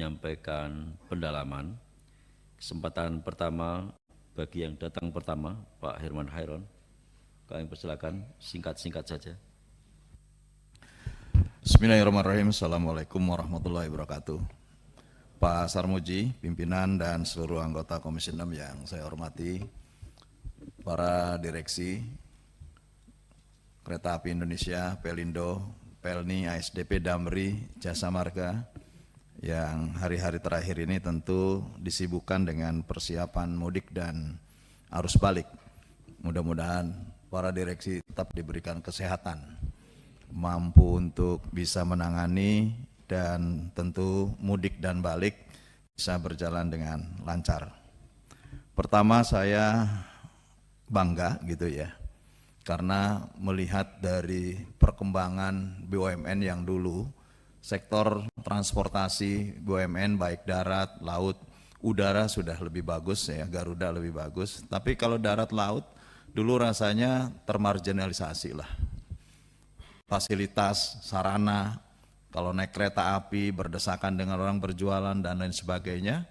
menyampaikan pendalaman. Kesempatan pertama bagi yang datang pertama, Pak Herman Hairon. Kami persilakan singkat-singkat saja. Bismillahirrahmanirrahim. Assalamualaikum warahmatullahi wabarakatuh. Pak Sarmuji, pimpinan dan seluruh anggota Komisi 6 yang saya hormati, para direksi Kereta Api Indonesia, Pelindo, Pelni, ASDP, Damri, Jasa Marga, yang hari-hari terakhir ini tentu disibukkan dengan persiapan mudik dan arus balik. Mudah-mudahan para direksi tetap diberikan kesehatan, mampu untuk bisa menangani dan tentu mudik dan balik bisa berjalan dengan lancar. Pertama, saya bangga gitu ya, karena melihat dari perkembangan BUMN yang dulu, sektor transportasi BUMN baik darat, laut, udara sudah lebih bagus ya, Garuda lebih bagus. Tapi kalau darat laut dulu rasanya termarginalisasi lah. Fasilitas, sarana, kalau naik kereta api berdesakan dengan orang berjualan dan lain sebagainya.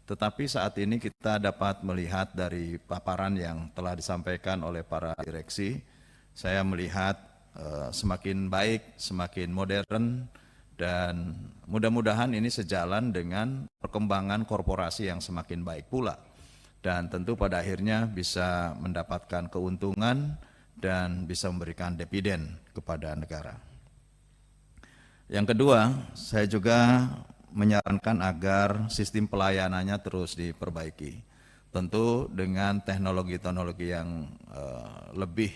Tetapi saat ini kita dapat melihat dari paparan yang telah disampaikan oleh para direksi, saya melihat semakin baik, semakin modern, dan mudah-mudahan ini sejalan dengan perkembangan korporasi yang semakin baik pula. Dan tentu pada akhirnya bisa mendapatkan keuntungan dan bisa memberikan dividen kepada negara. Yang kedua, saya juga menyarankan agar sistem pelayanannya terus diperbaiki. Tentu dengan teknologi-teknologi yang lebih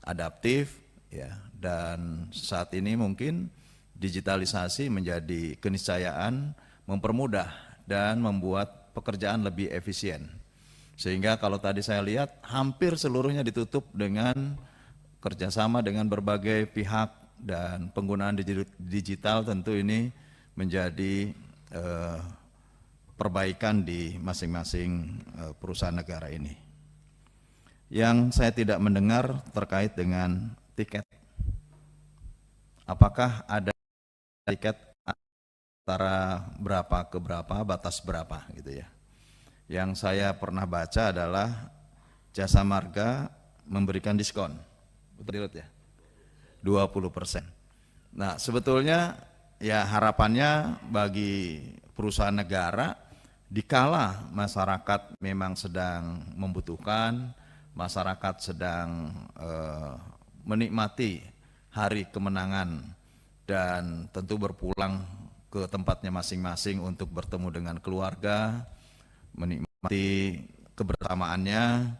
adaptif, ya, dan saat ini mungkin digitalisasi menjadi keniscayaan, mempermudah dan membuat pekerjaan lebih efisien. Sehingga kalau tadi saya lihat hampir seluruhnya ditutup dengan kerjasama dengan berbagai pihak dan penggunaan digital, tentu ini menjadi perbaikan di masing-masing perusahaan negara ini. Yang saya tidak mendengar terkait dengan tiket. Apakah ada tiket antara berapa ke berapa, batas berapa gitu ya. Yang saya pernah baca adalah Jasa Marga memberikan diskon, betul ya, 20%. Nah sebetulnya ya harapannya bagi perusahaan negara, dikala masyarakat memang sedang membutuhkan, masyarakat sedang menikmati hari kemenangan dan tentu berpulang ke tempatnya masing-masing untuk bertemu dengan keluarga, menikmati kebersamaannya,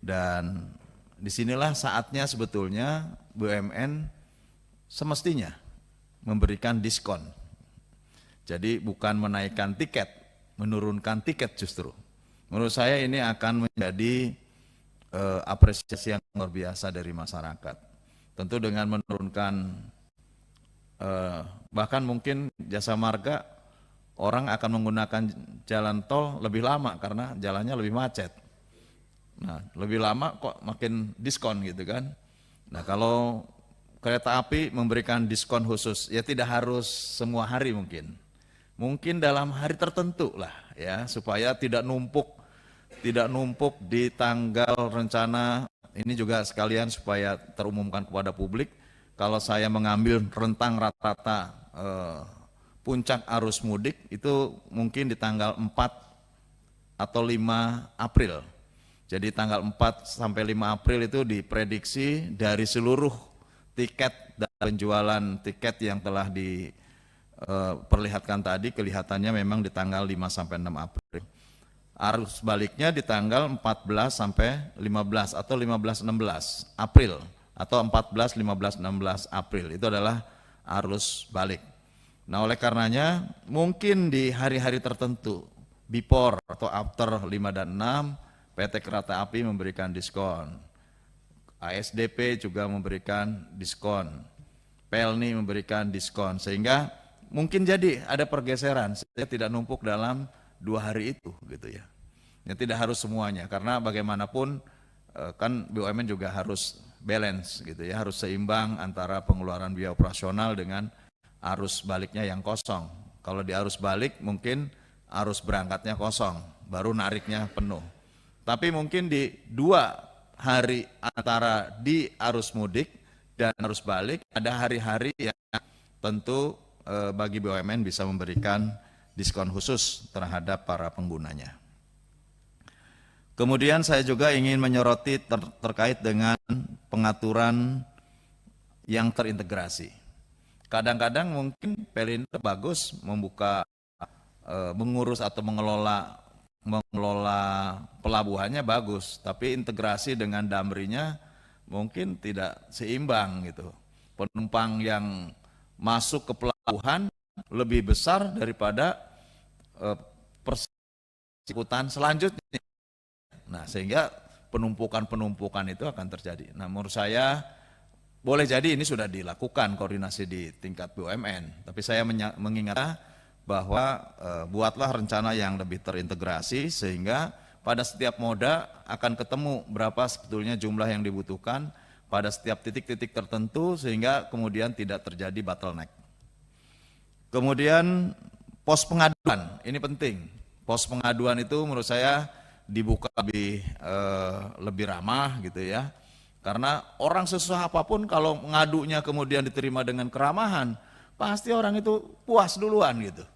dan disinilah saatnya sebetulnya BUMN semestinya memberikan diskon. Jadi bukan menaikkan tiket, menurunkan tiket justru. Menurut saya ini akan menjadi apresiasi yang luar biasa dari masyarakat. Tentu dengan menurunkan, bahkan mungkin Jasa Marga, orang akan menggunakan jalan tol lebih lama karena jalannya lebih macet. Nah, lebih lama kok makin diskon gitu kan. Nah, kalau kereta api memberikan diskon khusus, ya tidak harus semua hari mungkin. Mungkin dalam hari tertentu lah ya, supaya tidak numpuk di tanggal rencana. Ini juga sekalian supaya terumumkan kepada publik. Kalau saya mengambil rentang rata-rata puncak arus mudik itu mungkin di tanggal 4 atau 5 April. Jadi tanggal 4 sampai 5 April itu diprediksi dari seluruh tiket dan penjualan tiket yang telah diperlihatkan tadi, kelihatannya memang di tanggal 5 sampai 6 April. Arus baliknya di tanggal 14 sampai 15 atau 15-16 April atau 14, 15, 16 April itu adalah arus balik. Nah, oleh karenanya mungkin di hari-hari tertentu, before atau after 5 dan 6, PT Kereta Api memberikan diskon. ASDP juga memberikan diskon. Pelni memberikan diskon. Sehingga mungkin jadi ada pergeseran, sehingga tidak numpuk dalam 2 hari itu gitu ya. Ya tidak harus semuanya, karena bagaimanapun kan BUMN juga harus balance gitu ya, harus seimbang antara pengeluaran biaya operasional dengan arus baliknya yang kosong. Kalau di arus balik mungkin arus berangkatnya kosong, baru nariknya penuh. Tapi mungkin di 2 hari antara di arus mudik dan arus balik, ada hari-hari yang tentu bagi BUMN bisa memberikan diskon khusus terhadap para penggunanya. Kemudian saya juga ingin menyoroti terkait dengan pengaturan yang terintegrasi. Kadang-kadang mungkin Pelindo bagus membuka, mengurus atau mengelola pelabuhannya bagus, tapi integrasi dengan Damrinya mungkin tidak seimbang gitu. Penumpang yang masuk ke pelabuhan lebih besar daripada persekutan selanjutnya. Nah, sehingga penumpukan itu akan terjadi. Nah, menurut saya boleh jadi ini sudah dilakukan koordinasi di tingkat BUMN, tapi saya mengingatkan bahwa buatlah rencana yang lebih terintegrasi sehingga pada setiap moda akan ketemu berapa sebetulnya jumlah yang dibutuhkan pada setiap titik-titik tertentu sehingga kemudian tidak terjadi bottleneck. Kemudian pos pengaduan, ini penting. Pos pengaduan itu menurut saya dibuka lebih ramah gitu ya. Karena orang sesusah apapun kalau ngadunya kemudian diterima dengan keramahan, pasti orang itu puas duluan gitu.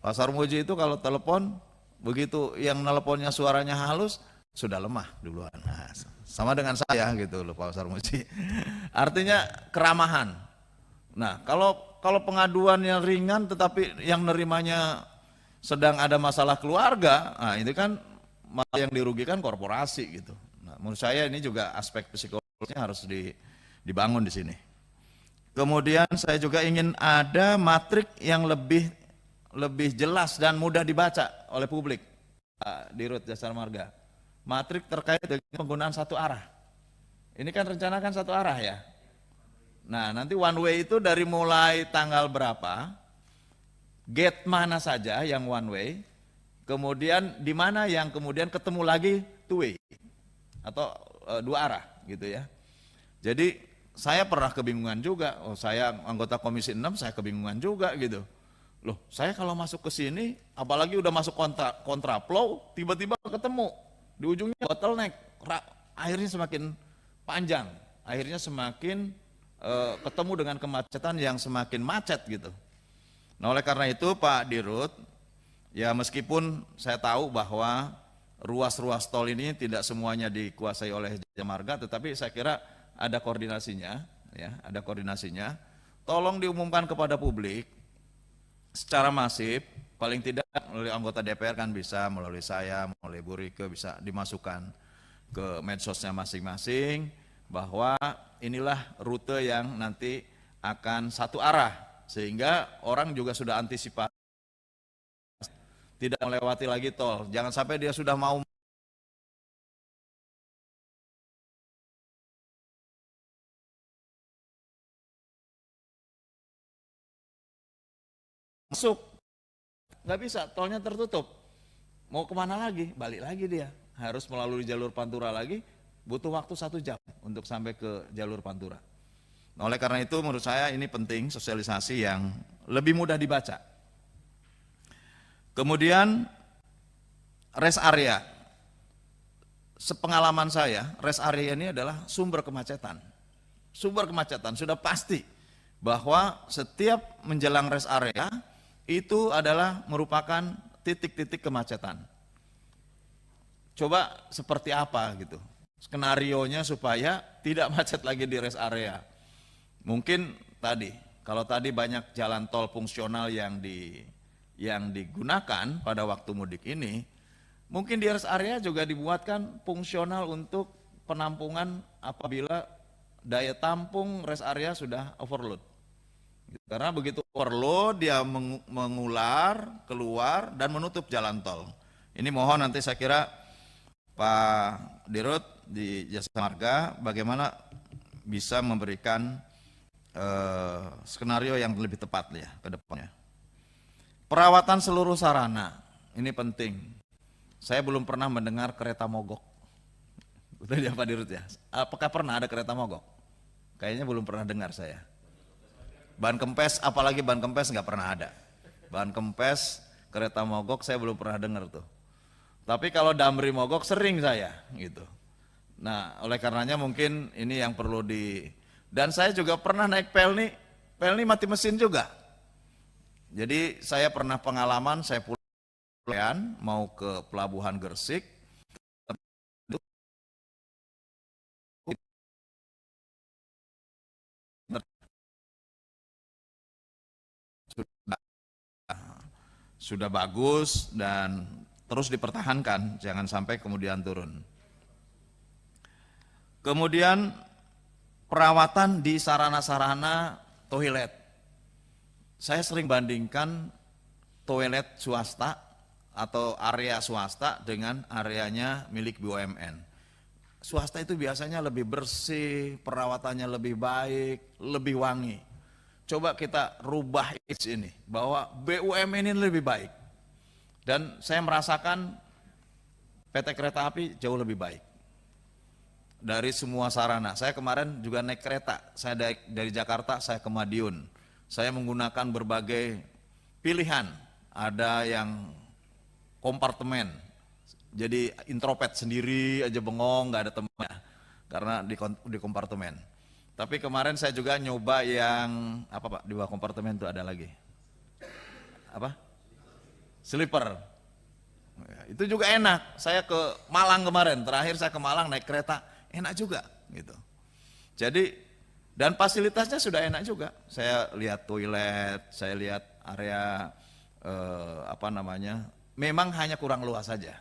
Pak Sarmuji itu kalau telepon, begitu yang teleponnya suaranya halus, sudah lemah duluan. Nah, sama dengan saya gitu loh Pak Sarmuji. Artinya keramahan. Nah, kalau pengaduannya ringan tetapi yang nerimanya sedang ada masalah keluarga, nah ini kan malah yang dirugikan korporasi gitu. Nah, menurut saya ini juga aspek psikologisnya harus dibangun di sini. Kemudian saya juga ingin ada matrik yang lebih jelas dan mudah dibaca oleh publik, Pak Dirut Jasa Marga. Matrik terkait dengan penggunaan satu arah. Ini kan rencana kan satu arah ya. Nah, nanti one way itu dari mulai tanggal berapa, gate mana saja yang one way, kemudian di mana yang kemudian ketemu lagi two way atau 2 arah gitu ya. Jadi saya pernah kebingungan juga, saya anggota Komisi 6 saya kebingungan juga gitu. Loh, saya kalau masuk ke sini, apalagi udah masuk kontraflow, tiba-tiba ketemu di ujungnya bottleneck, akhirnya semakin panjang, akhirnya semakin ketemu dengan kemacetan yang semakin macet gitu. Nah, oleh karena itu Pak Dirut, ya meskipun saya tahu bahwa ruas-ruas tol ini tidak semuanya dikuasai oleh Jasa Marga, tetapi saya kira ada koordinasinya, ya, ada koordinasinya. Tolong diumumkan kepada publik secara masif, paling tidak melalui anggota DPR kan bisa, melalui saya, melalui Bu Rike bisa dimasukkan ke medsosnya masing-masing bahwa inilah rute yang nanti akan satu arah. Sehingga orang juga sudah antisipasi, tidak melewati lagi tol. Jangan sampai dia sudah mau masuk, nggak bisa, tolnya tertutup. Mau kemana lagi? Balik lagi dia. Harus melalui jalur Pantura lagi, butuh waktu 1 jam untuk sampai ke jalur Pantura. Nah, oleh karena itu menurut saya ini penting sosialisasi yang lebih mudah dibaca. Kemudian rest area. Sepengalaman saya, rest area ini adalah sumber kemacetan. Sumber kemacetan sudah pasti bahwa setiap menjelang rest area itu adalah merupakan titik-titik kemacetan. Coba seperti apa gitu skenarionya supaya tidak macet lagi di rest area. Mungkin tadi, kalau tadi banyak jalan tol fungsional yang digunakan pada waktu mudik ini, mungkin di rest area juga dibuatkan fungsional untuk penampungan apabila daya tampung rest area sudah overload. Karena begitu overload dia mengular, keluar dan menutup jalan tol. Ini mohon nanti saya kira Pak Dirut di Jasa Marga bagaimana bisa memberikan skenario yang lebih tepat ya ke depannya. Perawatan seluruh sarana, ini penting. Saya belum pernah mendengar kereta mogok. Betul ya Pak Dirut ya? Apakah pernah ada kereta mogok? Kayaknya belum pernah dengar saya. Ban kempes, apalagi ban kempes nggak pernah ada. Bahan kempes, kereta mogok saya belum pernah dengar tuh. Tapi kalau Damri mogok sering saya gitu. Nah, oleh karenanya mungkin ini yang perlu dan saya juga pernah naik Pelni mati mesin juga. Jadi saya pernah pengalaman saya pulang mau ke Pelabuhan Gresik. Sudah bagus dan terus dipertahankan, jangan sampai kemudian turun. Kemudian perawatan di sarana-sarana toilet. Saya sering bandingkan toilet swasta atau area swasta dengan areanya milik BUMN. Swasta itu biasanya lebih bersih, perawatannya lebih baik, lebih wangi. Coba kita rubah ini, bahwa BUMN ini lebih baik. Dan saya merasakan PT Kereta Api jauh lebih baik. Dari semua sarana, saya kemarin juga naik kereta, saya dari Jakarta saya ke Madiun. Saya menggunakan berbagai pilihan, ada yang kompartemen, jadi introvert sendiri aja bengong, nggak ada temannya, karena di kompartemen. Tapi kemarin saya juga nyoba yang apa Pak, di bawah kompartemen itu ada lagi apa? Sleeper. Itu juga enak. Saya ke Malang kemarin, terakhir saya ke Malang naik kereta, enak juga gitu. Jadi dan fasilitasnya sudah enak juga. Saya lihat toilet, saya lihat area memang hanya kurang luas saja.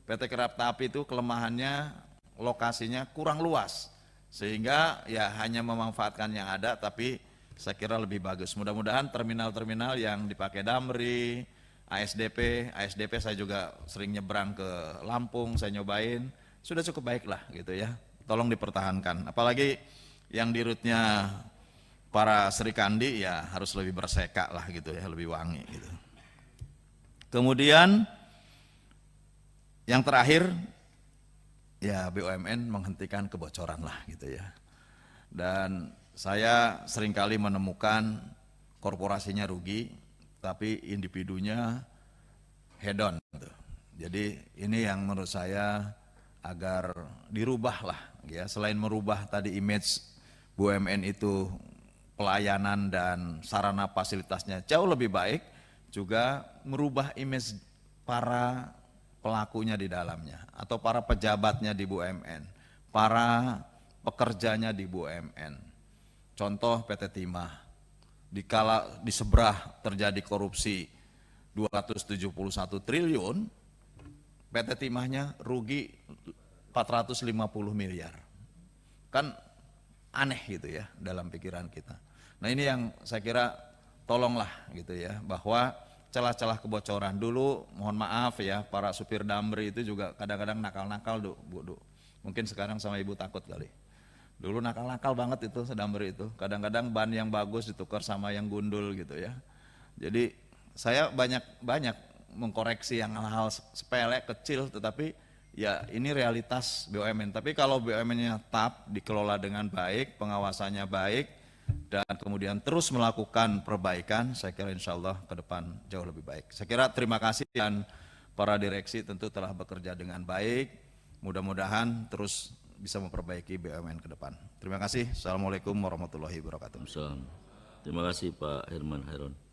PT Kereta Api itu kelemahannya lokasinya kurang luas, sehingga ya hanya memanfaatkan yang ada, tapi saya kira lebih bagus. Mudah-mudahan terminal-terminal yang dipakai Damri, ASDP saya juga sering nyebrang ke Lampung, saya nyobain, sudah cukup baik lah gitu ya. Tolong dipertahankan. Apalagi yang di rutenya para Serikandi ya harus lebih berseka lah gitu ya, lebih wangi gitu. Kemudian yang terakhir ya BUMN menghentikan kebocoran lah gitu ya. Dan saya seringkali menemukan korporasinya rugi, tapi individunya head on gitu. Jadi ini yang menurut saya agar dirubah lah ya, selain merubah tadi image BUMN itu pelayanan dan sarana fasilitasnya jauh lebih baik, juga merubah image para pelakunya di dalamnya atau para pejabatnya di BUMN, para pekerjanya di BUMN. Contoh PT Timah, dikala di seberah terjadi korupsi 271 triliun, PT Timahnya rugi 450 miliar. Kan aneh gitu ya dalam pikiran kita. Nah ini yang saya kira tolonglah gitu ya, bahwa celah-celah kebocoran dulu, mohon maaf ya, para supir Damri itu juga kadang-kadang nakal-nakal Bu. Mungkin sekarang sama Ibu takut kali. Dulu nakal-nakal banget itu Damri itu. Kadang-kadang ban yang bagus ditukar sama yang gundul gitu ya. Jadi saya banyak mengkoreksi yang hal-hal sepele, kecil, tetapi ya ini realitas BUMN. Tapi kalau BUMN-nya tetap dikelola dengan baik, pengawasannya baik, dan kemudian terus melakukan perbaikan, saya kira insya Allah ke depan jauh lebih baik. Saya kira terima kasih, dan para direksi tentu telah bekerja dengan baik, mudah-mudahan terus bisa memperbaiki BUMN ke depan. Terima kasih. Assalamualaikum warahmatullahi wabarakatuh. Terima kasih Pak Herman Hairon.